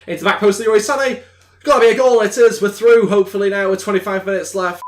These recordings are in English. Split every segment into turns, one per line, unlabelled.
Into the back post of Leroy Sané. Gotta be a goal, it is. We're through, hopefully now, with 25 minutes left.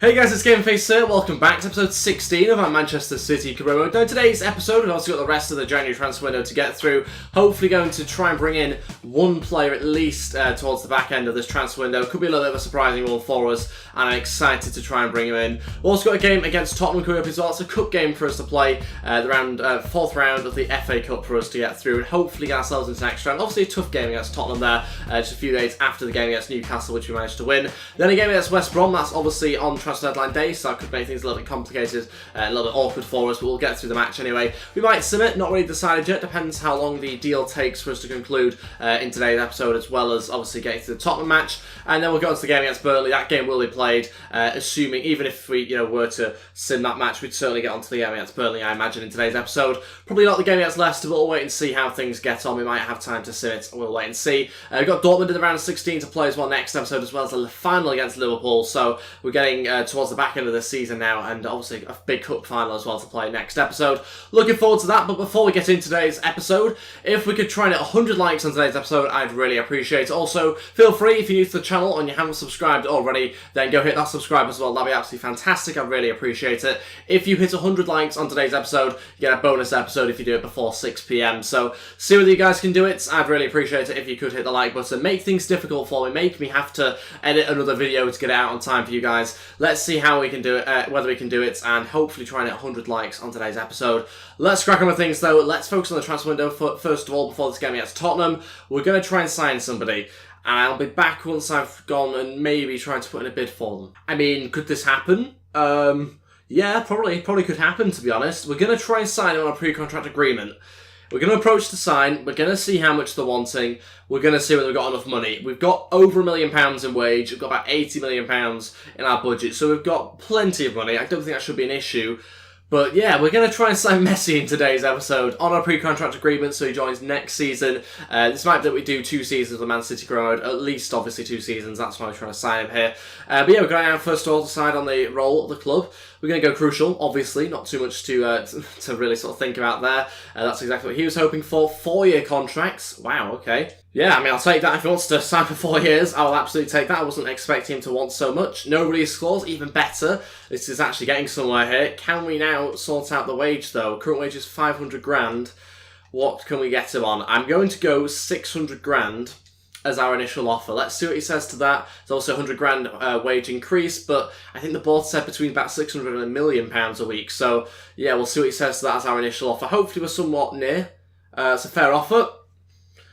Hey guys, it's Gameface here. Welcome back to episode 16 of our Manchester City career mode. Now, in today's episode, we've also got the rest of the January transfer window to get through. Hopefully going to try and bring in one player at least towards the back end of this transfer window. Could be a little bit of a surprising one for us, and I'm excited to try and bring him in. We've also got a game against Tottenham coming up as well. It's a cup game for us to play, the fourth round of the FA Cup for us to get through, and hopefully get ourselves into the next round. Obviously a tough game against Tottenham there, just a few days after the game against Newcastle, which we managed to win. Then a game against West Brom, that's obviously on transfer deadline day, so that could make things a little bit complicated, a little bit awkward for us, but we'll get through the match anyway. We might sim it, not really decided yet, depends how long the deal takes for us to conclude in today's episode, as well as obviously getting to the Tottenham match, and then we'll go on to the game against Burnley. That game will be played, assuming, even if we were to sim that match, we'd certainly get onto the game against Burnley, I imagine, in today's episode. Probably not the game against Leicester, but we'll wait and see how things get on. We might have time to sim it, we'll wait and see. We've got Dortmund in the round of 16 to play as well next episode, as well as the final against Liverpool, so we're getting towards the back end of the season now, and obviously a big cup final as well to play next episode. Looking forward to that, but before we get into today's episode, if we could try and hit 100 likes on today's episode, I'd really appreciate it. Also, feel free, if you're new to the channel and you haven't subscribed already, then go hit that subscribe as well. That'd be absolutely fantastic. I'd really appreciate it. If you hit 100 likes on today's episode, you get a bonus episode if you do it before 6 PM. So, see whether you guys can do it. I'd really appreciate it if you could hit the like button. Make things difficult for me. Make me have to edit another video to get it out on time for you guys. Let's see how we can do it, whether we can do it, and hopefully try and hit 100 likes on today's episode. Let's crack on with things though. Let's focus on the transfer window first of all before this game against Tottenham. We're going to try and sign somebody, and I'll be back once I've gone and maybe trying to put in a bid for them. I mean, could this happen? Yeah, probably could happen, to be honest. We're going to try and sign him on a pre-contract agreement. We're going to approach to sign, we're going to see how much they're wanting, we're going to see whether we've got enough money. We've got over £1 million in wage, we've got about £80 million in our budget, so we've got plenty of money. I don't think that should be an issue. But yeah, we're going to try and sign Messi in today's episode on our pre-contract agreement, so he joins next season. This might be that we do 2 seasons of the Man.City career mode, at least obviously 2 seasons, that's why we're trying to sign him here. But yeah, we're going out first of all to decide on the role of the club. We're going to go crucial, obviously, not too much to really sort of think about there. That's exactly what he was hoping for. 4-year contracts, wow, okay. Yeah, I mean, I'll take that. If he wants to sign for 4 years, I'll absolutely take that. I wasn't expecting him to want so much. No release clause, even better. This is actually getting somewhere here. Can we now sort out the wage, though? Current wage is 500 grand. What can we get him on? I'm going to go 600 grand as our initial offer. Let's see what he says to that. There's also a 100 grand wage increase, but I think the board said between about 600 and £1 million a week. So, yeah, we'll see what he says to that as our initial offer. Hopefully we're somewhat near. It's a fair offer.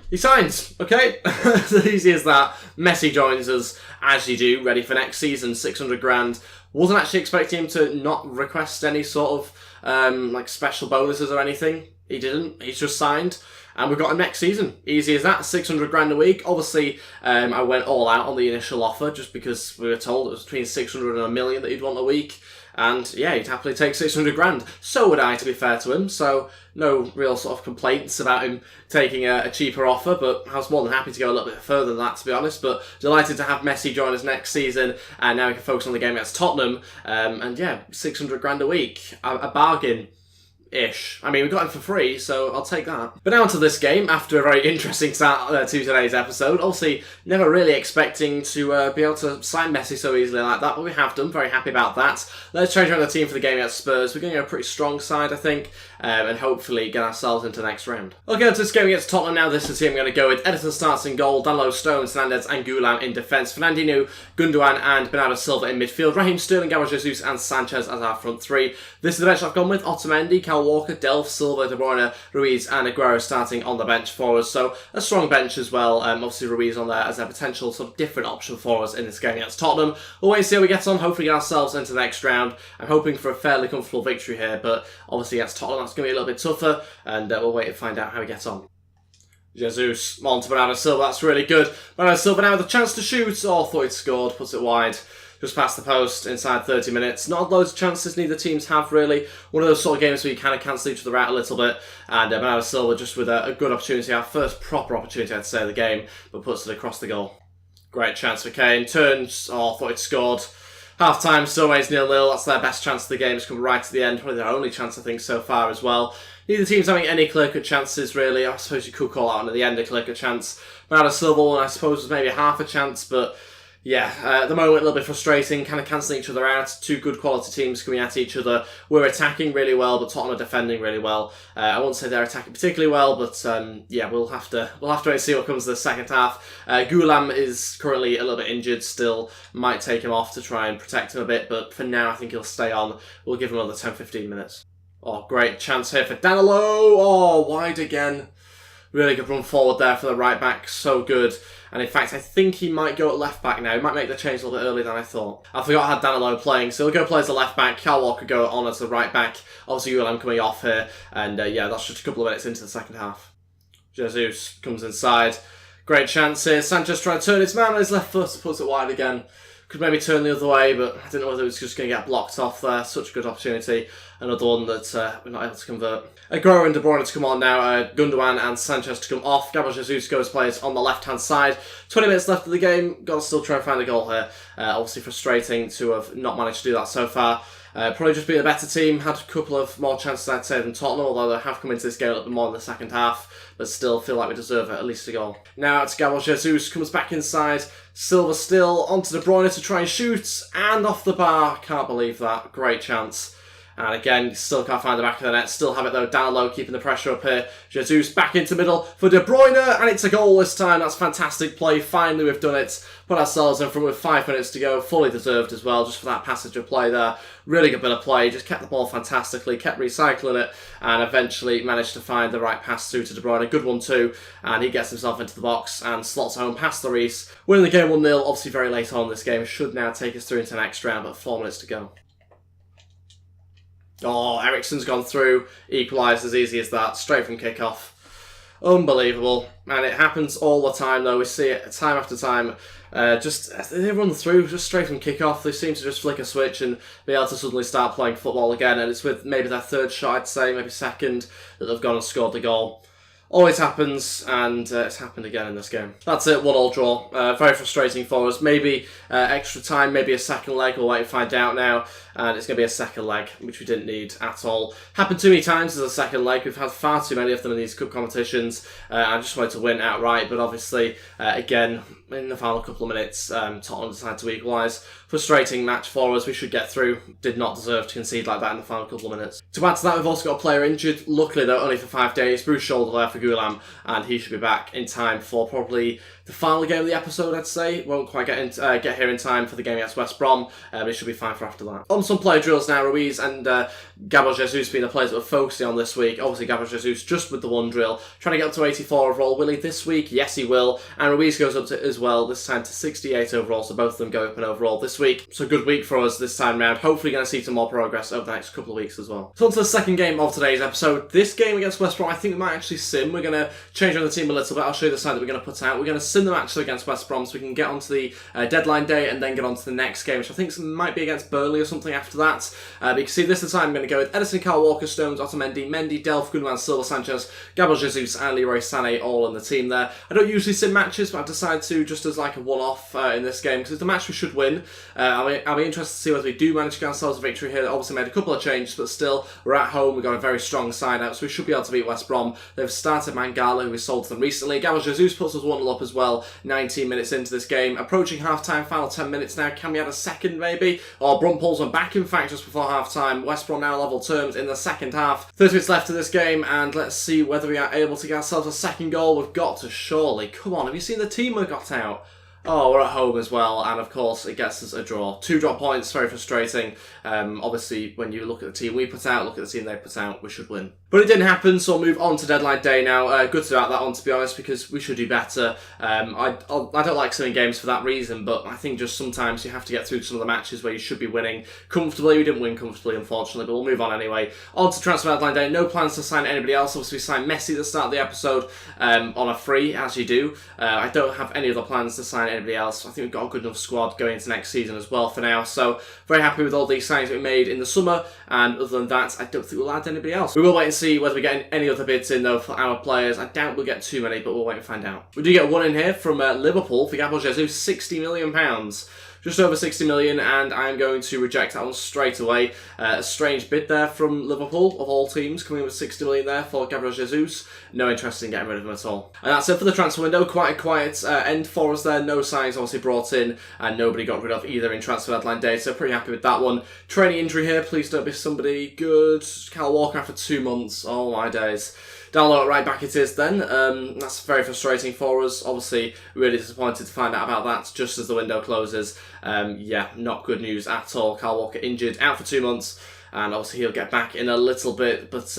He signs, okay? It's as easy as that. Messi joins us, as you do, ready for next season, 600 grand. Wasn't actually expecting him to not request any sort of special bonuses or anything. He didn't, he's just signed. And we've got him next season. Easy as that, 600 grand a week. Obviously, I went all out on the initial offer just because we were told it was between 600 and £1 million that he'd want a week. And yeah, he'd happily take 600 grand. So would I, to be fair to him. So no real sort of complaints about him taking a cheaper offer, but I was more than happy to go a little bit further than that, to be honest. But delighted to have Messi join us next season, and now we can focus on the game against Tottenham. And yeah, 600 grand a week, a bargain. Ish. I mean, we got him for free, so I'll take that. But now onto this game, after a very interesting start to today's episode. Obviously, never really expecting to be able to sign Messi so easily like that, but we have done. Very happy about that. Let's change around the team for the game against Spurs. We're going to go a pretty strong side, I think, and hopefully get ourselves into the next round. Okay, onto this game against Tottenham now. This is the team I'm going to go with. Ederson starts in goal, Danilo, Stones, Hernandez and Gulam in defence. Fernandinho, Gundogan and Bernardo Silva in midfield. Raheem Sterling, Gabriel Jesus and Sanchez as our front three. This is the bench I've gone with. Otamendi, Walker, Delph, Silva, De Bruyne, Ruiz and Aguero starting on the bench for us. So a strong bench as well. Obviously Ruiz on there as a potential sort of different option for us in this game against Tottenham. We'll wait and see how we get on. Hopefully get ourselves into the next round. I'm hoping for a fairly comfortable victory here, but obviously against Tottenham that's going to be a little bit tougher, and we'll wait and find out how we get on. Jesus, on to Bernardo Silva, that's really good. Bernardo Silva now with a chance to shoot. Oh, thought he'd scored, puts it wide. Just past the post inside 30 minutes. Not loads of chances neither teams have, really. One of those sort of games where you kind of cancel each other out a little bit. And Bernardo Silva just with a good opportunity, our first proper opportunity, I'd say, of the game, but puts it across the goal. Great chance for Kane. Turns. Oh, thought he'd scored. Half time, still remains 0-0. That's their best chance of the game. It's come right to the end. Probably their only chance, I think, so far as well. neither team's having any clear-cut chances, really. I suppose you could call out at the end a clear-cut chance. Bernardo Silva one, I suppose, was maybe half a chance, but yeah, at the moment, a little bit frustrating, kind of cancelling each other out. Two good quality teams coming at each other. We're attacking really well, but Tottenham are defending really well. I won't say they're attacking particularly well, but yeah, we'll have to wait and see what comes in the second half. Gulam is currently a little bit injured still. Might take him off to try and protect him a bit, but for now, I think he'll stay on. We'll give him another 10-15 minutes. Oh, great chance here for Danilo. Oh, wide again. Really good run forward there for the right back. So good. And in fact, I think he might go at left back now. He might make the change a little bit earlier than I thought. I forgot I had Danilo playing, so he'll go play as the left back. Kyle Walker go on as the right back. Obviously, Ulam coming off here. And yeah, that's just a couple of minutes into the second half. Jesus comes inside. Great chance here. Sanchez trying to turn his man on his left foot. Puts it wide again. Could maybe turn the other way, but I didn't know whether it was just going to get blocked off there. Such a good opportunity. Another one that we're not able to convert. Aguero and De Bruyne to come on now. Gundogan and Sanchez to come off. Gabriel Jesus goes plays on the left-hand side. 20 minutes left of the game. Got to still try and find a goal here. Obviously frustrating to have not managed to do that so far. Probably just being a better team. Had a couple of more chances, I'd say, than Tottenham, although they have come into this game a little bit more in the second half. But still feel like we deserve at least a goal. Now it's Gabriel Jesus, comes back inside. Silva still, onto De Bruyne to try and shoot. And off the bar. Can't believe that. Great chance. And again, still can't find the back of the net. Still have it though, down low, keeping the pressure up here. Jesus back into middle for De Bruyne, and it's a goal this time. That's fantastic play. Finally, we've done it. Put ourselves in front with 5 minutes to go. Fully deserved as well, just for that passage of play there. Really good bit of play. Just kept the ball fantastically, kept recycling it, and eventually managed to find the right pass through to De Bruyne. A good one too, and he gets himself into the box and slots home past Lloris. Winning the game 1-0, obviously very late on in this game. Should now take us through into the next round, but 4 minutes to go. Oh, Eriksen's gone through, equalised as easy as that, straight from kickoff. Unbelievable. And it happens all the time though, we see it time after time. Just, they run through, just straight from kickoff. They seem to just flick a switch and be able to suddenly start playing football again. And it's with maybe their third shot, I'd say, maybe second, that they've gone and scored the goal. Always happens, and it's happened again in this game. That's it, 1-1 draw. Very frustrating for us. Maybe extra time, maybe a second leg. We'll wait and find out now. And it's going to be a second leg, which we didn't need at all. Happened too many times as a second leg. We've had far too many of them in these cup competitions. I just wanted to win outright, but obviously, again, in the final couple of minutes, Tottenham decided to equalise. Frustrating match for us. We should get through. Did not deserve to concede like that in the final couple of minutes. To add to that, we've also got a player injured. Luckily, though, only for 5 days. Bruce shoulder there for Gulam, and he should be back in time for probably the final game of the episode, I'd say. Won't quite get here in time for the game against West Brom, but it should be fine for after that. On some player drills now, Ruiz and Gabriel Jesus being the players that we're focusing on this week. Obviously, Gabriel Jesus just with the one drill, trying to get up to 84 overall. Will he this week? Yes, he will. And Ruiz goes up to as well, this time to 68 overall, so both of them go up in overall this week. So good week for us this time round. Hopefully going to see some more progress over the next couple of weeks as well. So on to the second game of today's episode. This game against West Brom, I think we might actually sim. We're going to change around the team a little bit. I'll show you the side that we're going to put out. We're going to sim them actually against West Brom so we can get onto the deadline day and then get on to the next game, which I think might be against Burnley or something after that. But you can see this time I'm going to go with Edison, Kyle Walker, Stones, Otamendi, Mendy, Delph, Gundogan, Silva, Sanchez, Gabriel Jesus and Leroy Sané all in the team there. I don't usually sim matches, but I've decided to just as like a one-off in this game because it's a match we should win. I'll be interested to see whether we do manage to get ourselves a victory here. Obviously made a couple of changes, but still we're at home. We've got a very strong side out, so we should be able to beat West Brom. They've started Mangala, who we sold to them recently. Gabriel Jesus puts us 1-0 up as well. 19 minutes into this game, approaching half-time, final 10 minutes now. Can we add a second maybe? Or Brom pulls one back in fact just before half-time. West Brom now level terms in the second half. 30 minutes left of this game, and let's see whether we are able to get ourselves a second goal. We've got to surely. Come on, have you seen the team we got out? Oh, we're at home as well, and of course it gets us a draw. 2 drop points, very frustrating. Obviously, when you look at the team we put out, look at the team they put out, we should win. But it didn't happen, so we'll move on to deadline day now. Good to add that on, to be honest, because we should do better. I don't like simming games for that reason, but I think just sometimes you have to get through some of the matches where you should be winning comfortably. We didn't win comfortably, unfortunately, but we'll move on anyway. On to transfer deadline day. No plans to sign anybody else. Obviously, we signed Messi at the start of the episode on a free, as you do. I don't have any other plans to sign anybody else. I think we've got a good enough squad going into next season as well for now. So, very happy with all these signings we made in the summer, and other than that, I don't think we'll add anybody else. We will wait and see whether we get any other bids in though for our players. I doubt we'll get too many, but we'll wait and find out. We do get one in here from Liverpool for Gabriel Jesus, £60 million. just over 60 million, and I'm going to reject that one straight away. A strange bid there from Liverpool, of all teams, coming in with 60 million there for Gabriel Jesus. No interest in getting rid of him at all. And that's it for the transfer window. Quite a quiet end for us there. No signings obviously brought in, and nobody got rid of either in transfer deadline day, so pretty happy with that one. Training injury here, please don't be somebody good. Kyle Walker after 2 months. Oh my days. Down low at right back it is then. That's very frustrating for us. Obviously, really disappointed to find out about that just as the window closes. Yeah, not good news at all. Kyle Walker injured, out for 2 months. And obviously he'll get back in a little bit. But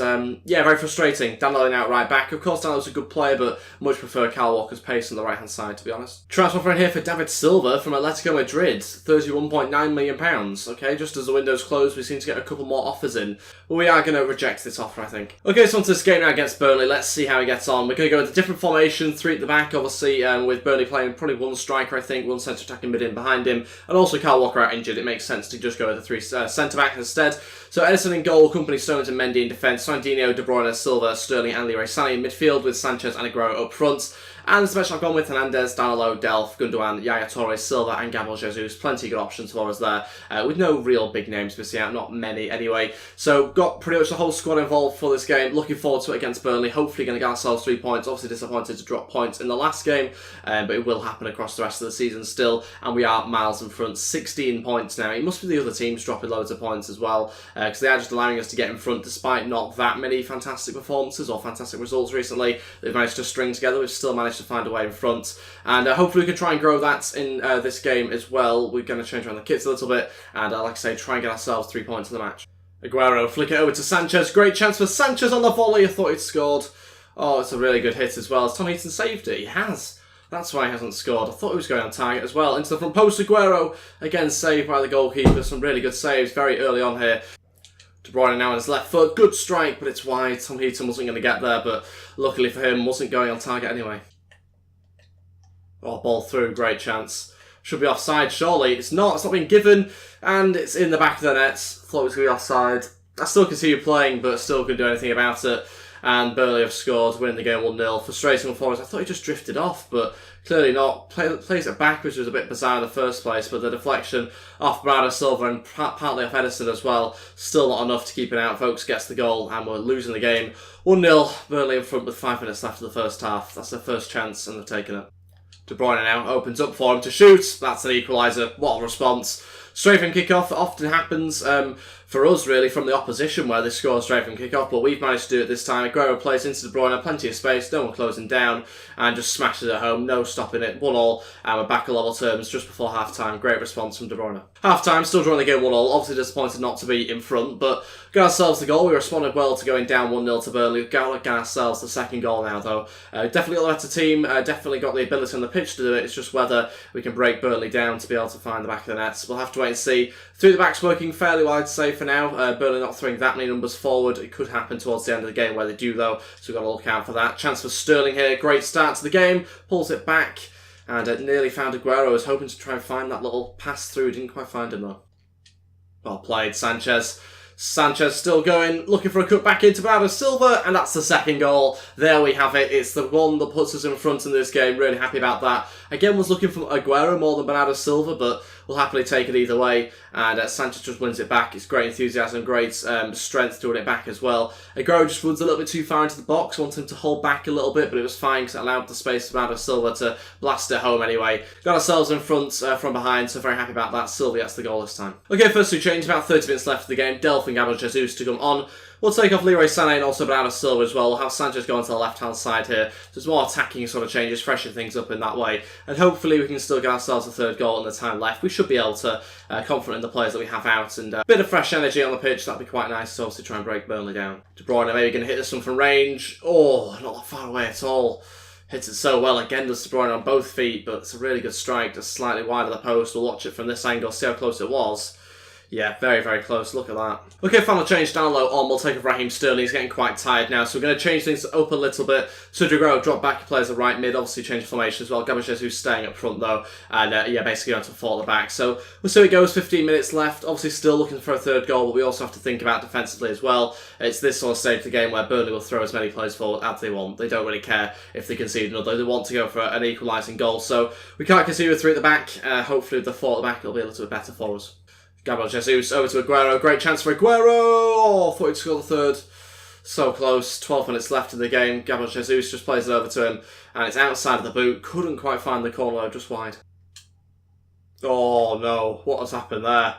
yeah, very frustrating. Danilo out right back. Of course, Danilo's a good player, but much prefer Kyle Walker's pace on the right-hand side, to be honest. Transfer offering here for David Silva from Atletico Madrid. £31.9 million. Okay, just as the window's closed, we seem to get a couple more offers in. But we are going to reject this offer, I think. Okay, so on to this game now against Burnley. Let's see how he gets on. We're going to go with a different formation, 3 at the back, obviously, with Burnley playing probably 1 striker, I think, 1 centre attacking mid in behind him. And also Kyle Walker out injured. It makes sense to just go with the 3 centre-back instead. So Edison in goal, Company, Stones and Mendy in defence, Sandinho, De Bruyne, Silva, Sterling and Leroy Sané in midfield with Sanchez and Aguero up front. And the special I've gone with Hernandez, Danilo, Delph, Gundogan, Yaya Torres, Silva and Gabriel Jesus. Plenty of good options for us there, with no real big names missing out, not many anyway. So got pretty much the whole squad involved for this game. Looking forward to it against Burnley. Hopefully going to get ourselves 3 points. Obviously disappointed to drop points in the last game, but it will happen across the rest of the season still. And we are miles in front, 16 points now. It must be the other teams dropping loads of points as well, because they are just allowing us to get in front despite not that many fantastic performances or fantastic results recently. They've managed to string together. We've still managed to find a way in front. And hopefully we can try and grow that in this game as well. We're going to change around the kits a little bit and like I say, try and get ourselves 3 points in the match. Aguero, flick it over to Sanchez. Great chance for Sanchez on the volley. I thought he'd scored. Oh, it's a really good hit as well. Has Tom Heaton saved it? He has. That's why he hasn't scored. I thought he was going on target as well. Into the front post, Aguero. Again, saved by the goalkeeper. Some really good saves very early on here. De Bruyne now on his left foot. Good strike, but it's wide. Tom Heaton wasn't going to get there, but luckily for him, wasn't going on target anyway. Oh, ball through, great chance. Should be offside, surely. It's not been given, and it's in the back of the net. Thought it was going to be offside. I still continue playing, but still couldn't do anything about it. And Burnley have scored, winning the game 1-0. Frustrating for us. I thought he just drifted off, but clearly not. Plays it back, which was a bit bizarre in the first place, but the deflection off Bernardo Silva and partly off Edison as well. Still not enough to keep it out. Folks gets the goal, and we're losing the game. 1-0, Burnley in front with 5 minutes left of the first half. That's their first chance, and they've taken it. De Bruyne now opens up for him to shoot. That's an equaliser. What a response. Straight from kick-off. It often happens for us, really, from the opposition where they score straight from kick-off, but we've managed to do it this time. Aguero plays into De Bruyne, plenty of space, no one closing down, and just smashes it home. No stopping it. 1-1, and we're back at level terms just before half-time. Great response from De Bruyne. Half-time, still drawing the game 1-1. Obviously disappointed not to be in front, but got ourselves the goal. We responded well to going down 1-0 to Burnley. We've got ourselves the second goal now, though. Definitely got the better team, definitely got the ability on the pitch to do it. It's just whether we can break Burnley down to be able to find the back of the nets. We'll have to wait and see. Through the back's working fairly well, I'd say, for now. Burnley not throwing that many numbers forward. It could happen towards the end of the game where they do, though, so we've got to look out for that. Chance for Sterling here. Great start to the game. Pulls it back, and nearly found Aguero. I was hoping to try and find that little pass through. Didn't quite find him, though. Well played, Sanchez. Sanchez still going, looking for a cut back into Bernardo Silva, and that's the second goal. There we have it. It's the one that puts us in front in this game. Really happy about that. Again, was looking for Aguero more than Bernardo Silva, but we'll happily take it either way. And Sanchez just wins it back. It's great enthusiasm, great strength to win it back as well. Aguero just runs a little bit too far into the box. Wanted him to hold back a little bit, but it was fine because it allowed the space for Bernardo Silva to blast it home anyway. Got ourselves in front from behind, so very happy about that. Silva gets the goal this time. Okay, first two changes, about 30 minutes left of the game. Delph and Gabriel Jesus to come on. We'll take off Leroy Sané and also Bernardo Silva as well. We'll have Sanchez go onto the left-hand side here. So it's more attacking sort of changes, freshen things up in that way. And hopefully we can still get ourselves a third goal in the time left. We should be able to, confident in the players that we have out. And a bit of fresh energy on the pitch, that'd be quite nice to obviously try and break Burnley down. De Bruyne maybe going to hit this one from range. Oh, not that far away at all. Hits it so well. Again, does De Bruyne on both feet, but it's a really good strike. Just slightly wide of the post. We'll watch it from this angle, see how close it was. Yeah, very, very close. Look at that. Okay, final change down low on. We'll take off Raheem Sterling. He's getting quite tired now, so we're going to change things up a little bit. So Aguero drop back, he plays the right mid, obviously change formation as well. Gabriel Jesus staying up front though, and yeah, basically going to fall at the back. So we'll see how it goes. 15 minutes left. Obviously still looking for a third goal, but we also have to think about defensively as well. It's this sort of stage of the game where Burnley will throw as many players forward as they want. They don't really care if they concede another. They want to go for an equalising goal. So we can't concede with 3 at the back. Hopefully with the 4 at the back, it'll be a little bit better for us. Gabriel Jesus over to Aguero. Great chance for Aguero. Oh, thought he'd score the third. So close. 12 minutes left in the game. Gabriel Jesus just plays it over to him. And it's outside of the boot. Couldn't quite find the corner, just wide. Oh no, what has happened there?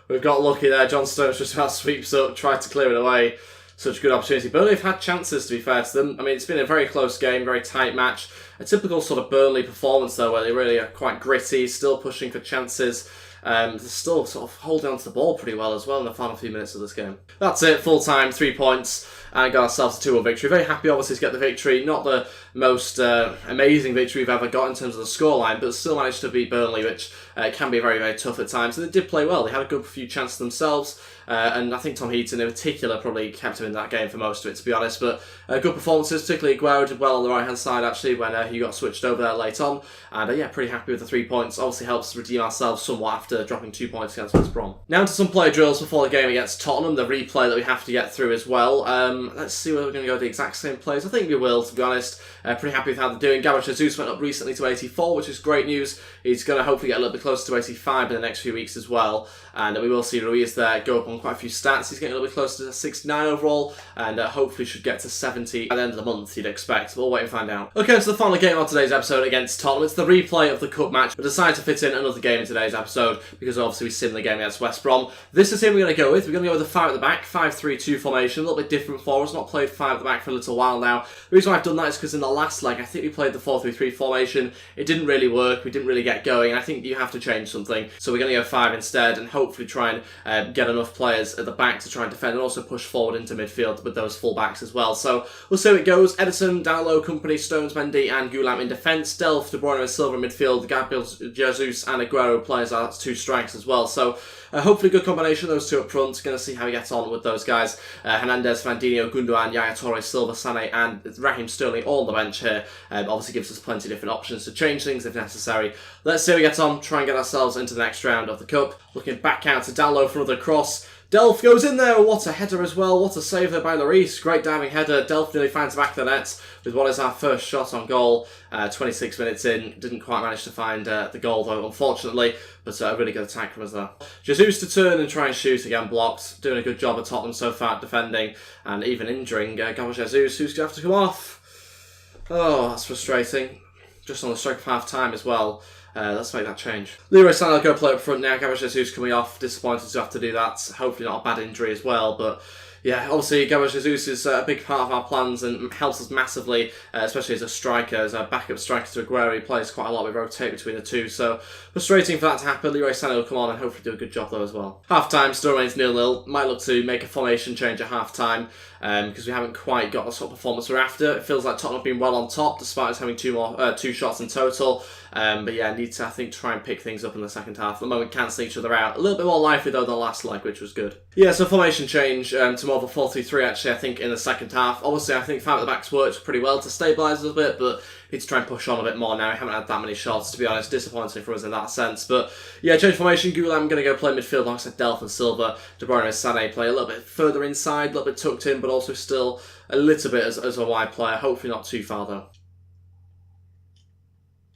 We've got lucky there. John Stones just about sweeps up, tried to clear it away. Such a good opportunity. Burnley have had chances, to be fair to them. I mean, it's been a very close game, very tight match. A typical sort of Burnley performance, though, where they really are quite gritty, still pushing for chances. They're still sort of holding on to the ball pretty well as well in the final few minutes of this game. That's it, full time, 3 points, and got ourselves a 2-1 victory. Very happy, obviously, to get the victory. Not the most amazing victory we've ever got in terms of the scoreline, but still managed to beat Burnley, which can be very, very tough at times. And they did play well. They had a good few chances themselves, and I think Tom Heaton in particular probably kept him in that game for most of it, to be honest. But good performances, particularly Aguero did well on the right-hand side, actually, when he got switched over there late on. And yeah, pretty happy with the 3 points. Obviously helps redeem ourselves somewhat after dropping 2 points against West Brom. Now to some player drills before the game against Tottenham, the replay that we have to get through as well. Let's see whether we're going to go the exact same plays. I think we will, to be honest. Pretty happy with how they're doing. Gabriel Jesus went up recently to 84, which is great news. He's going to hopefully get a little bit closer to 85 in the next few weeks as well. And we will see Ruiz there go up on quite a few stats. He's getting a little bit closer to 69 overall, and hopefully should get to 70 at the end of the month, you'd expect. We'll wait and find out. Okay, so the final game of today's episode against Tottenham. It's the replay of the cup match. We decided to fit in another game in today's episode because obviously we simmed the game against West Brom. This is the team we're going to go with. We're going to go with the 5 at the back, 5-3-2 formation. A little bit different for us. Not played 5 at the back for a little while now. The reason why I've done that is because in the last leg, I think we played the 4-3-3 formation. It didn't really work. We didn't really get going. And I think you have to change something. So we're going to go 5 instead and hopefully try and get enough players at the back to try and defend and also push forward into midfield with those full backs as well. So we'll see how it goes. Ederson, down low, Company, Stones, Mendy and Gulam in defence. Delph, De Bruyne and Silva in midfield. Gabriel Jesus and Aguero players are 2 strikes as well. So hopefully good combination, those 2 up front. Going to see how he gets on with those guys. Hernandez, Fernandinho, Gundogan, Yaya Torre, Silva, Sané and Raheem Sterling all on the bench here. Obviously gives us plenty of different options to change things if necessary. Let's see how we get on, try and get ourselves into the next round of the Cup. Looking back out to down low for another cross. Delph goes in there, what a header as well, what a save there by Lloris, great diving header. Delph nearly finds the back of the net with what is our first shot on goal. 26 minutes in, didn't quite manage to find the goal though, unfortunately, but a really good attack from us there. Jesus to turn and try and shoot, again blocked, doing a good job at Tottenham so far defending and even injuring Gabriel Jesus, who's going to have to come off. Oh, that's frustrating. Just on the stroke of half time as well. Let's make that change. Leroy Sané will go play up front now. Gabriel Jesus coming off. Disappointed to have to do that. Hopefully not a bad injury as well. But yeah, obviously Gabriel Jesus is a big part of our plans and helps us massively, especially as a striker, as a backup striker to Aguero. He plays quite a lot. We rotate between the two. So frustrating for that to happen. Leroy Sané will come on and hopefully do a good job though as well. Half time still remains 0-0. Might look to make a formation change at half time. Because we haven't quite got the sort of performance we're after. It feels like Tottenham have been well on top despite us having 2 shots in total. But yeah, need to, I think, try and pick things up in the second half. At the moment, cancel each other out. A little bit more lively, though, than last leg, which was good. Yeah, so formation change to more of a 4-3-3, actually, I think, in the second half. Obviously, I think 5 at the back's worked pretty well to stabilise us a bit, but need to try and push on a bit more now. We haven't had that many shots, to be honest. Disappointing for us in that sense. But yeah, change formation. Gulam going to go play midfield alongside Delph and Silva. De Bruyne and Sané play a little bit further inside, a little bit tucked in, but also still a little bit as a wide player. Hopefully not too far, though.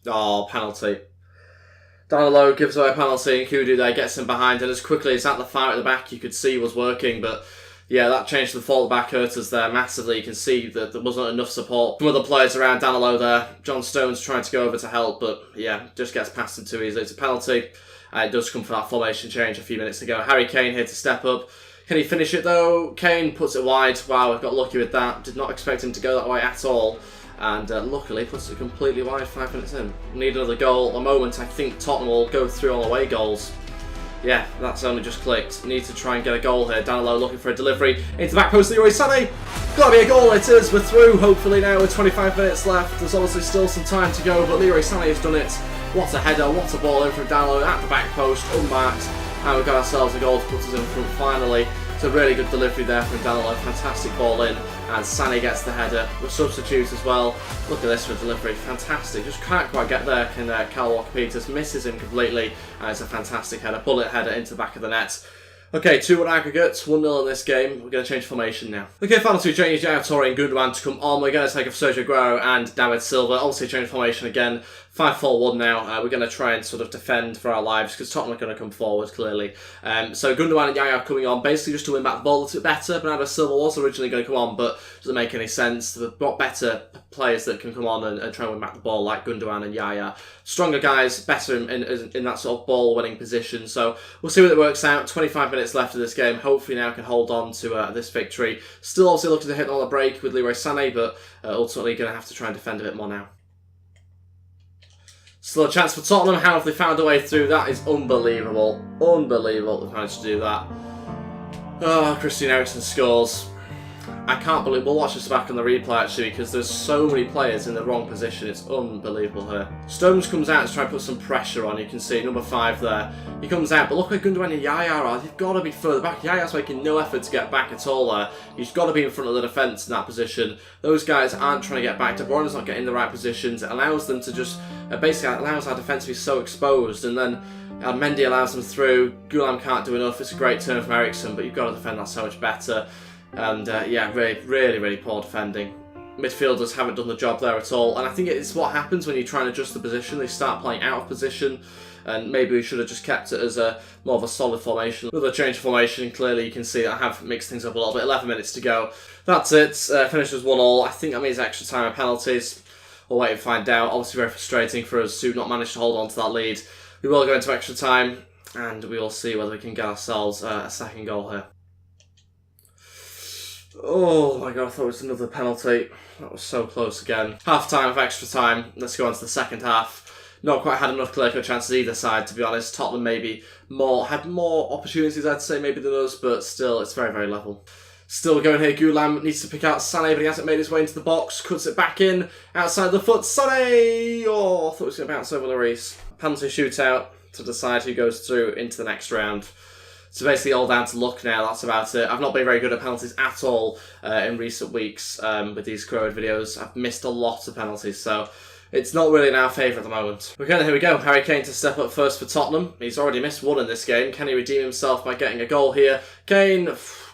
Oh, penalty. Down low gives away a penalty and Kudu there gets him behind, and as quickly as that the fire at the back you could see was working, but yeah, that change to the fall at the back hurt us there massively. You can see that there wasn't enough support from other players around down low there. John Stones trying to go over to help, but yeah, just gets past him too easily. It's a penalty. It does come for that formation change a few minutes ago. Harry Kane here to step up. Can he finish it though? Kane puts it wide. Wow, we've got lucky with that. Did not expect him to go that way at all. And luckily puts it completely wide 5 minutes in. Need another goal. At the moment, I think Tottenham will go through on away goals. Yeah, that's only just clicked. Need to try and get a goal here. Down low, looking for a delivery. Into the back post, Leroy Sané. Gotta be a goal, it is. We're through, hopefully now with 25 minutes left. There's obviously still some time to go, but Leroy Sané has done it. What a header, what a ball in from down low at the back post, unmarked. And we've got ourselves a goal to put us in front finally. It's a really good delivery there from Lionel, fantastic ball in, and Sané gets the header. The substitute as well. Look at this for delivery, fantastic. Just can't quite get there. Can Kyle Walker-Peters misses him completely, and it's a fantastic header, bullet header into the back of the net. Okay, 2-1 aggregates, 1-0 in this game. We're going to change formation now. Okay, final two changes, Yaya Toure and Gundogan to come on. We're going to take off Sergio Aguero and David Silva. Obviously change formation again. 5-4-1 now. We're going to try and sort of defend for our lives because Tottenham are going to come forward, clearly. So Gundogan and Yaya are coming on basically just to win back the ball a little bit better. Bernardo Silva was originally going to come on, but doesn't make any sense. We've got better players that can come on and try and win back the ball, like Gundogan and Yaya. Stronger guys, better in that sort of ball-winning position. So we'll see what it works out. 25 minutes left of this game. Hopefully now can hold on to this victory. Still obviously looking to hit on the break with Leroy Sané, but ultimately going to have to try and defend a bit more now. Still a chance for Tottenham. How have they found a way through? That is unbelievable. Unbelievable they've managed to do that. Oh, Christian Eriksen scores. I can't believe... We'll watch this back on the replay actually because there's so many players in the wrong position. It's unbelievable here. Stones comes out to try and put some pressure on. You can see number 5 there. He comes out, but look where Gundogan and Yaya are. They've got to be further back. Yaya's making no effort to get back at all there. He's got to be in front of the defence in that position. Those guys aren't trying to get back. De Bruyne's not getting the right positions. It allows them to just... basically allows our defence to be so exposed, and then Mendy allows them through. Gulam can't do enough. It's a great turn from Eriksen, but you've got to defend that so much better. And yeah, really poor defending. Midfielders haven't done the job there at all, and I think it's what happens when you try and adjust the position. They start playing out of position, and maybe we should have just kept it as a more of a solid formation. With a change of formation, clearly you can see that I have mixed things up a little bit. 11 minutes to go. That's it. Finishes 1-1. I think that means extra time and penalties. We'll wait and find out. Obviously very frustrating for us to not manage to hold on to that lead. We will go into extra time, and we will see whether we can get ourselves a second goal here. Oh my god, I thought it was another penalty. That was so close again. Half time of extra time. Let's go on to the second half. Not quite had enough clear-cut chances either side, to be honest. Tottenham maybe had more opportunities, I'd say, maybe than us, but still, it's very level. Still going here, Gulam needs to pick out Sané, but he hasn't made his way into the box. Cuts it back in, outside the foot. Sané! Oh, I thought it was going to bounce over Lloris. Penalty shootout to decide who goes through into the next round. So basically all down to luck now, that's about it. I've not been very good at penalties at all in recent weeks with these Crowd videos. I've missed a lot of penalties, so it's not really in our favour at the moment. Okay, here we go. Harry Kane to step up first for Tottenham. He's already missed one in this game. Can he redeem himself by getting a goal here? Kane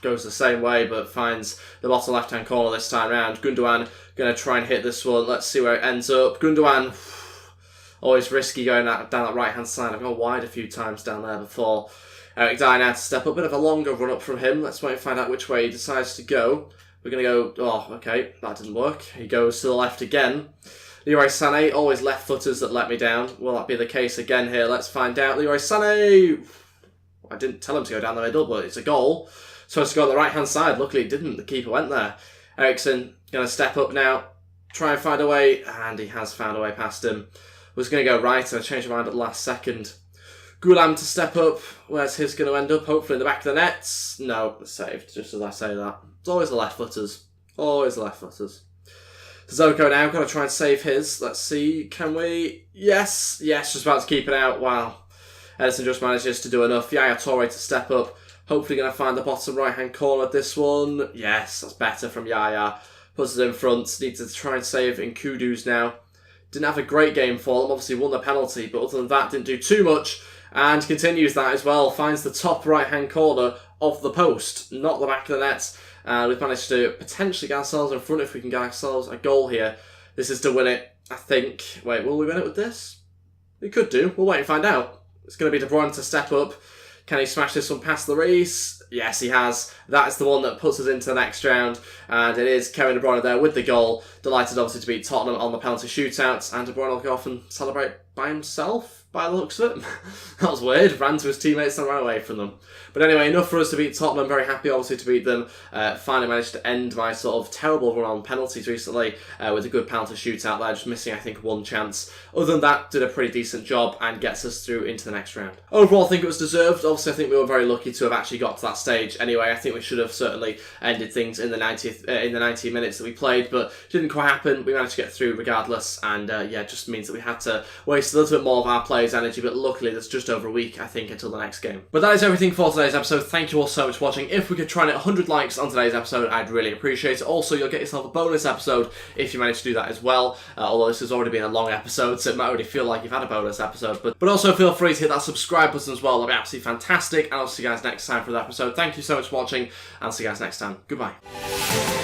goes the same way, but finds the bottom left-hand corner this time round. Gundogan going to try and hit this one. Let's see where it ends up. Gundogan, always risky going down that right-hand side. I've gone wide a few times down there before. Eric Dyer now to step up. A bit of a longer run-up from him. Let's wait and find out which way he decides to go. We're going to go... Oh, okay. That didn't work. He goes to the left again. Leroy Sané, always left-footers that let me down. Will that be the case again here? Let's find out. Leroy Sané... I didn't tell him to go down the middle, but it's a goal. Supposed to go on the right-hand side. Luckily it didn't. The keeper went there. Eriksen going to step up now. Try and find a way. And he has found a way past him. Was going to go right and I changed my mind at the last second. Gulam to step up. Where's his going to end up? Hopefully in the back of the nets. No, it's saved, just as I say that. It's always the left-footers. Always the left-footers. Zoko now, got to try and save his. Let's see, can we? Yes, just about to keep it out. Wow. Edison just manages to do enough. Yaya Toure to step up. Hopefully going to find the bottom right-hand corner of this one. Yes, that's better from Yaya. Puts it in front. Needs to try and save in Kudus now. Didn't have a great game for them. Obviously won the penalty, but other than that, didn't do too much. And continues that as well. Finds the top right-hand corner of the post, not the back of the net. And we've managed to potentially get ourselves in front if we can get ourselves a goal here. This is to win it, I think. Wait, will we win it with this? We could do. We'll wait and find out. It's going to be De Bruyne to step up. Can he smash this one past Lloris? Yes, he has. That's the one that puts us into the next round. And it is Kevin De Bruyne there with the goal. Delighted, obviously, to beat Tottenham on the penalty shootouts. And De Bruyne will go off and celebrate by himself, by the looks of it. That was weird. Ran to his teammates and ran away from them. But anyway, enough for us to beat Tottenham. Very happy, obviously, to beat them. Finally managed to end my sort of terrible run on penalties recently with a good penalty shootout there. Just missing, I think, one chance. Other than that, did a pretty decent job and gets us through into the next round. Overall, I think it was deserved. Obviously, I think we were very lucky to have actually got to that stage. Anyway, I think we should have certainly ended things in the 90 minutes that we played, but didn't quite happen. We managed to get through regardless, and yeah, it just means that we had to waste wasted a little bit more of our players' energy, but luckily there's just over a week, I think, until the next game. But that is everything for today's episode. Thank you all so much for watching. If we could try and hit 100 likes on today's episode, I'd really appreciate it. Also, you'll get yourself a bonus episode if you manage to do that as well, although this has already been a long episode, so it might already feel like you've had a bonus episode. But also feel free to hit that subscribe button as well. That'd be absolutely fantastic, and I'll see you guys next time for the episode. Thank you so much for watching, and I'll see you guys next time. Goodbye.